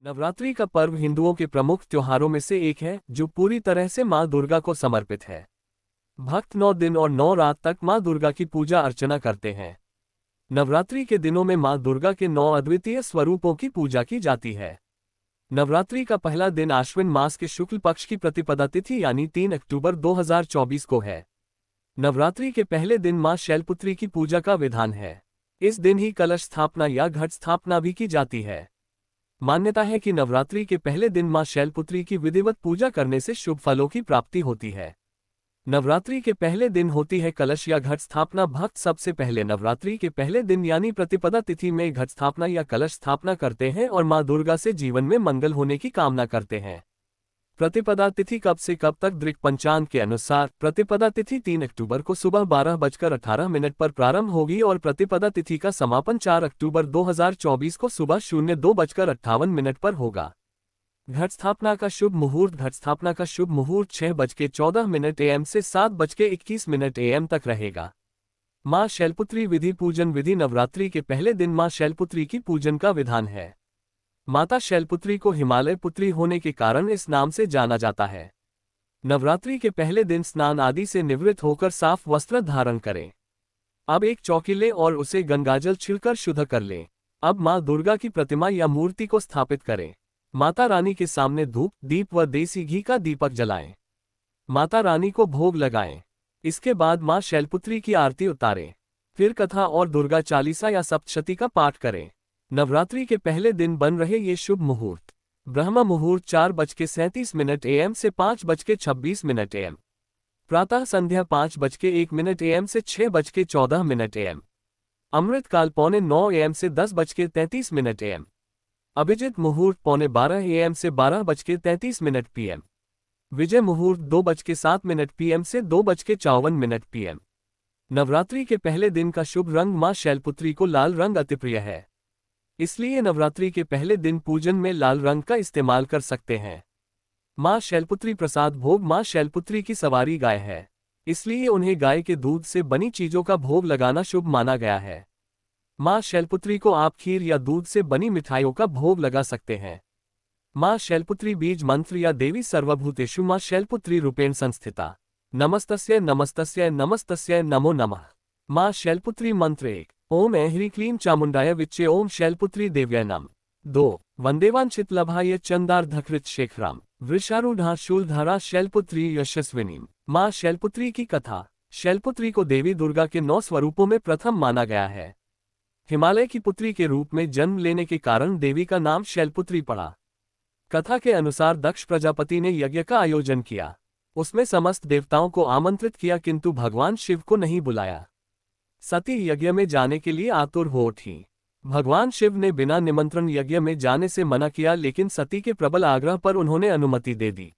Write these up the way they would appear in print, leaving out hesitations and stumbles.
नवरात्रि का पर्व हिंदुओं के प्रमुख त्योहारों में से एक है जो पूरी तरह से माँ दुर्गा को समर्पित है। भक्त 9 दिन और 9 रात तक माँ दुर्गा की पूजा अर्चना करते हैं। नवरात्रि के दिनों में माँ दुर्गा के 9 अद्वितीय स्वरूपों की पूजा की जाती है। नवरात्रि का पहला दिन आश्विन मास के शुक्ल पक्ष की प्रतिपदा तिथि यानी 3 अक्टूबर 2024 को है। नवरात्रि के पहले दिन माँ शैलपुत्री की पूजा का विधान है। इस दिन ही कलश स्थापना या घट स्थापना भी की जाती है। मान्यता है कि नवरात्रि के पहले दिन मां शैलपुत्री की विधिवत पूजा करने से शुभ फलों की प्राप्ति होती है। नवरात्रि के पहले दिन होती है कलश या घट स्थापना। भक्त सबसे पहले नवरात्रि के पहले दिन यानी प्रतिपदा तिथि में घट स्थापना या कलश स्थापना करते हैं और मां दुर्गा से जीवन में मंगल होने की कामना करते हैं। प्रतिपदा तिथि कब से कब तक? दृक पंचांग के अनुसार प्रतिपदा तिथि 3 अक्टूबर को सुबह 12:18 पर प्रारंभ होगी और प्रतिपदा तिथि का समापन 4 अक्टूबर 2024 को सुबह 02:58 पर होगा। घट स्थापना का शुभ मुहूर्त। घट स्थापना का शुभ मुहूर्त 6:14 AM से 7:21 AM तक रहेगा। मां शैलपुत्री विधि। पूजन विधि। नवरात्रि के पहले दिन मां शैलपुत्री की पूजन का विधान है। माता शैलपुत्री को हिमालय पुत्री होने के कारण इस नाम से जाना जाता है। नवरात्रि के पहले दिन स्नान आदि से निवृत्त होकर साफ वस्त्र धारण करें। अब एक चौकी लें और उसे गंगाजल छिड़कर शुद्ध कर लें। अब मां दुर्गा की प्रतिमा या मूर्ति को स्थापित करें। माता रानी के सामने धूप, दीप व देसी घी का दीपक जलाएं। माता रानी को भोग लगाएं। इसके बाद मां शैलपुत्री की आरती उतारें। फिर कथा और दुर्गा चालीसा या सप्तशती का पाठ करें। नवरात्रि के पहले दिन बन रहे ये शुभ मुहूर्त। ब्रह्म मुहूर्त 4:37 AM से 5:26 AM। प्रातः संध्या 5:01 AM से 6:14 AM। अमृत काल 9:45 AM से 10:33 AM। अभिजित मुहूर्त 11:15 AM से 12:33 PM। विजय मुहूर्त 2:07 PM से 2:54 PM। नवरात्रि के पहले दिन का शुभ रंग। मां शैलपुत्री को लाल रंग अति प्रिय है, इसलिए नवरात्रि के पहले दिन पूजन में लाल रंग का इस्तेमाल कर सकते हैं। मां शैलपुत्री प्रसाद भोग। मां शैलपुत्री की सवारी गाय है, इसलिए उन्हें गाय के दूध से बनी चीजों का भोग लगाना शुभ माना गया है। मां शैलपुत्री को आप खीर या दूध से बनी मिठाइयों का भोग लगा सकते हैं। मां शैलपुत्री बीज मंत्र या देवी सर्वभूतेषु मां शैलपुत्री रूपेण संस्थिता। नमस्तस्यै नमस्तस्यै नमस्तस्यै नमो नमः। मां शैलपुत्री मंत्र 1। ओम ऐह्री क्लीं चामुंडाय विच्चे ओम शैलपुत्री देव्यै नमः। 2। वंदेवांछित लभाय चंदार्धकृत शेखराम वृषारूढ़ा शूलधारा शैलपुत्री यशस्विनी। मां शैलपुत्री की कथा। शैलपुत्री को देवी दुर्गा के 9 स्वरूपों में प्रथम माना गया है। हिमालय की पुत्री के रूप में जन्म लेने के कारण देवी का नाम शैलपुत्री पड़ा। कथा के अनुसार दक्ष प्रजापति ने यज्ञ का आयोजन किया। उसमें समस्त देवताओं को आमंत्रित किया किंतु भगवान शिव को नहीं बुलाया। सती यज्ञ में जाने के लिए आतुर हो उठी। भगवान शिव ने बिना निमंत्रण यज्ञ में जाने से मना किया, लेकिन सती के प्रबल आग्रह पर उन्होंने अनुमति दे दी।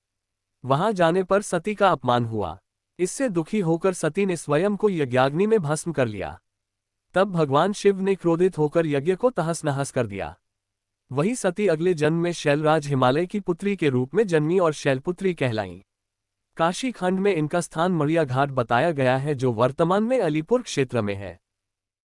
वहां जाने पर सती का अपमान हुआ। इससे दुखी होकर सती ने स्वयं को यज्ञाग्नि में भस्म कर लिया। तब भगवान शिव ने क्रोधित होकर यज्ञ को तहस नहस कर दिया। वही सती अगले जन्म में शैलराज हिमालय की पुत्री के रूप में जन्मी और शैलपुत्री कहलाईं। काशी खंड में इनका स्थान मड़िया घाट बताया गया है, जो वर्तमान में अलीपुर क्षेत्र में है।